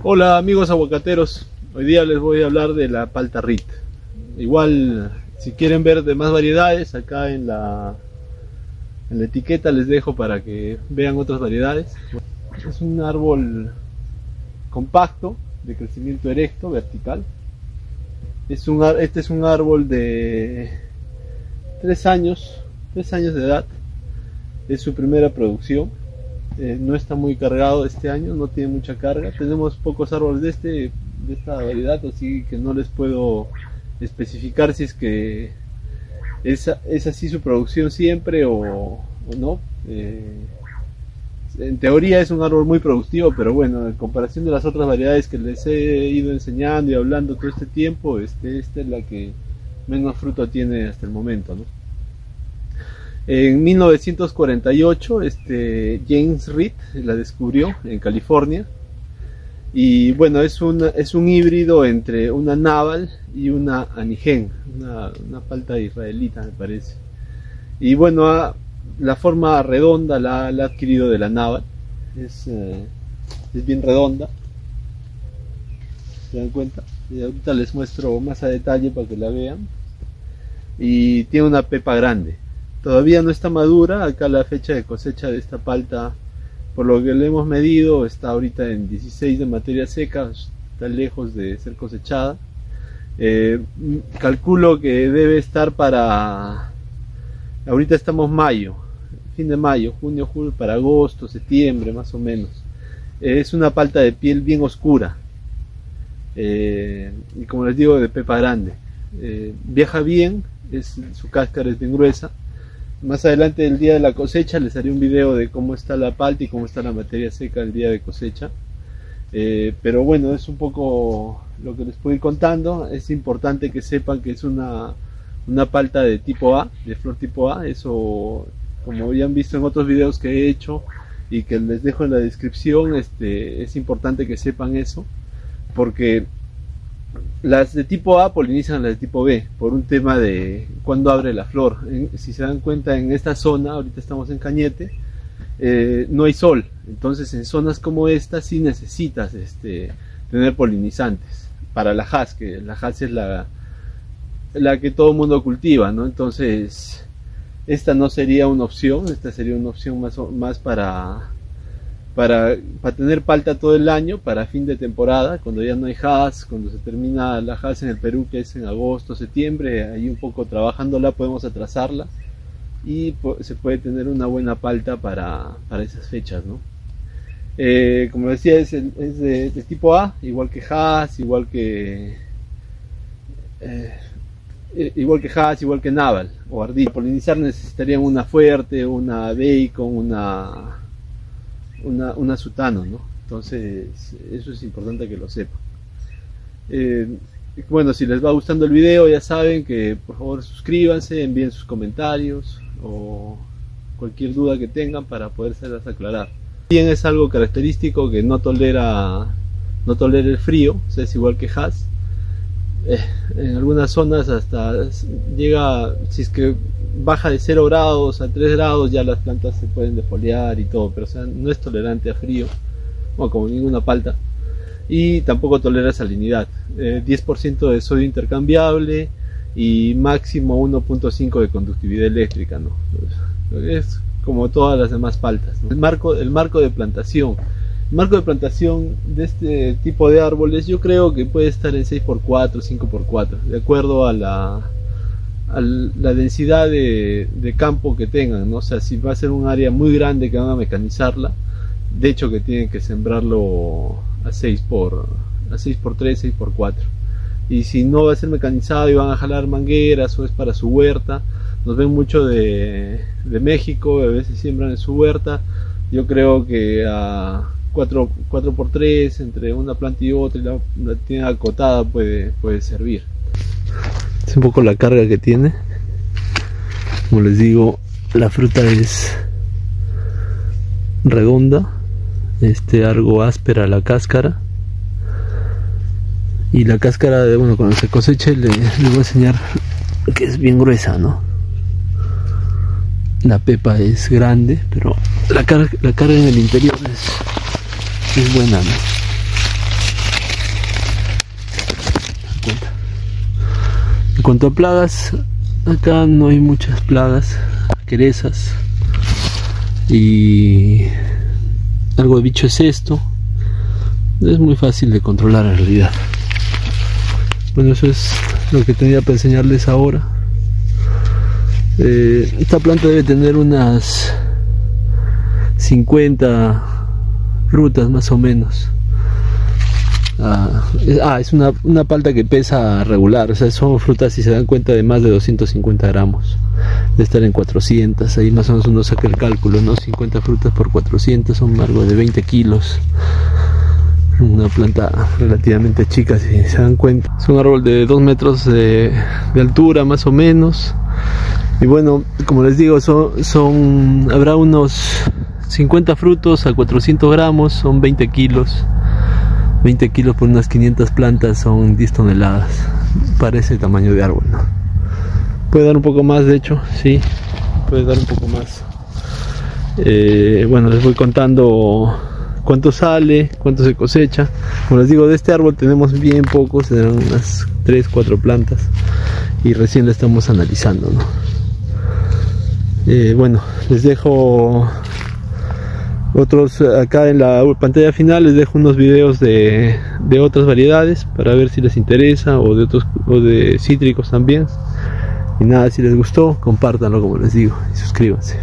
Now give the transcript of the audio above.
Hola amigos aguacateros, hoy día les voy a hablar de la palta Rit. Igual, si quieren ver de más variedades, acá en la etiqueta les dejo para que vean otras variedades. Es un árbol compacto, de crecimiento erecto, vertical. Este es un árbol de 3 años de edad. Es su primera producción. No está muy cargado este año, no tiene mucha carga. Tenemos pocos árboles de esta variedad, así que no les puedo especificar si es que es así su producción siempre o no. En teoría es un árbol muy productivo, pero bueno, en comparación de las otras variedades que les he ido enseñando y hablando todo este tiempo, esta es la que menos fruto tiene hasta el momento, ¿no? En 1948 James Reed la descubrió en California y bueno, es un híbrido entre una Naval y una Anigen, una palta israelita me parece. Y bueno, la forma redonda la ha adquirido de la Naval, es bien redonda, ¿se dan cuenta? Y ahorita les muestro más a detalle para que la vean. Y tiene una pepa grande. Todavía no está madura. Acá la fecha de cosecha de esta palta, por lo que le hemos medido, está ahorita en 16 de materia seca, está lejos de ser cosechada. Calculo que debe estar para, ahorita estamos mayo, fin de mayo, junio, julio, para agosto, septiembre más o menos. Es una palta de piel bien oscura, y como les digo, de pepa grande. Viaja bien, su cáscara es bien gruesa. Más adelante, el día de la cosecha, les haré un video de cómo está la palta y cómo está la materia seca el día de cosecha. Pero bueno, es un poco lo que les puedo ir contando. Es importante que sepan que es una palta de tipo A, de flor tipo A. Eso, como ya han visto en otros videos que he hecho y que les dejo en la descripción, es importante que sepan eso, porque las de tipo A polinizan a las de tipo B por un tema de cuando abre la flor. Si se dan cuenta, en esta zona, ahorita estamos en Cañete, no hay sol, entonces en zonas como esta sí necesitas tener polinizantes para la Hass, que la Hass es la que todo el mundo cultiva, ¿no? Entonces esta no sería una opción, esta sería una opción más para tener palta todo el año, para fin de temporada, cuando ya no hay Hass, cuando se termina la Hass en el Perú, que es en agosto, septiembre. Ahí un poco trabajándola podemos atrasarla y se puede tener una buena palta para esas fechas, ¿no? Como decía, es de tipo A, igual que Hass, igual que Hass, igual que Naval o Ardilla. Para polinizar necesitarían una fuerte, una bacon, una sutano, ¿no? Entonces eso es importante que lo sepan. Bueno, si les va gustando el video, ya saben que por favor suscríbanse, envíen sus comentarios o cualquier duda que tengan para podérselas aclarar. Bien, es algo característico que no tolera el frío, o sea, es igual que Hass. En algunas zonas hasta llega, si es que baja de 0 grados a 3 grados, ya las plantas se pueden defoliar y todo, pero o sea, no es tolerante a frío, bueno, como ninguna palta, y tampoco tolera salinidad. 10% de sodio intercambiable y máximo 1.5 de conductividad eléctrica, ¿no? Es como todas las demás paltas, ¿no? El marco de plantación. El marco de plantación de este tipo de árboles yo creo que puede estar en 6x4, 5x4, de acuerdo a la densidad de campo que tengan, ¿no? O sea, si va a ser un área muy grande que van a mecanizarla, de hecho que tienen que sembrarlo a 6x3, 6x4. Y si no va a ser mecanizado y van a jalar mangueras o es para su huerta, nos ven mucho de México, a veces siembran en su huerta. Yo creo que a 4x3 entre una planta y otra, y la tiene acotada, puede servir. Es un poco la carga que tiene. Como les digo, la fruta es redonda, algo áspera la cáscara, y la cáscara bueno, cuando se coseche les voy a enseñar que es bien gruesa, ¿no? La pepa es grande, pero la carga en el interior es buena, ¿no? cuanto a plagas, acá no hay muchas plagas, querezas y algo de bicho es esto. Es muy fácil de controlar en realidad. Bueno, eso es lo que tenía para enseñarles ahora. Esta planta debe tener unas 50 frutas más o menos. Es una palta que pesa regular, o sea, son frutas, si se dan cuenta, de más de 250 gramos, de estar en 400, ahí más o menos uno saca el cálculo, ¿no? 50 frutas por 400 son algo de 20 kilos. Una planta relativamente chica, si se dan cuenta. Es un árbol de 2 metros de altura más o menos. Y bueno, como les digo, habrá unos 50 frutos a 400 gramos, son 20 kilos. 20 kilos por unas 500 plantas son 10 toneladas para ese tamaño de árbol, ¿no? Puede dar un poco más, de hecho, sí, puede dar un poco más. Bueno, les voy contando cuánto sale, cuánto se cosecha. Como les digo, de este árbol tenemos bien pocos, serán unas 3-4 plantas y recién la estamos analizando, ¿no? Bueno, les dejo otros acá en la pantalla final, les dejo unos videos de otras variedades para ver si les interesa, o de cítricos también. Y nada, si les gustó, compártanlo, como les digo, y suscríbanse.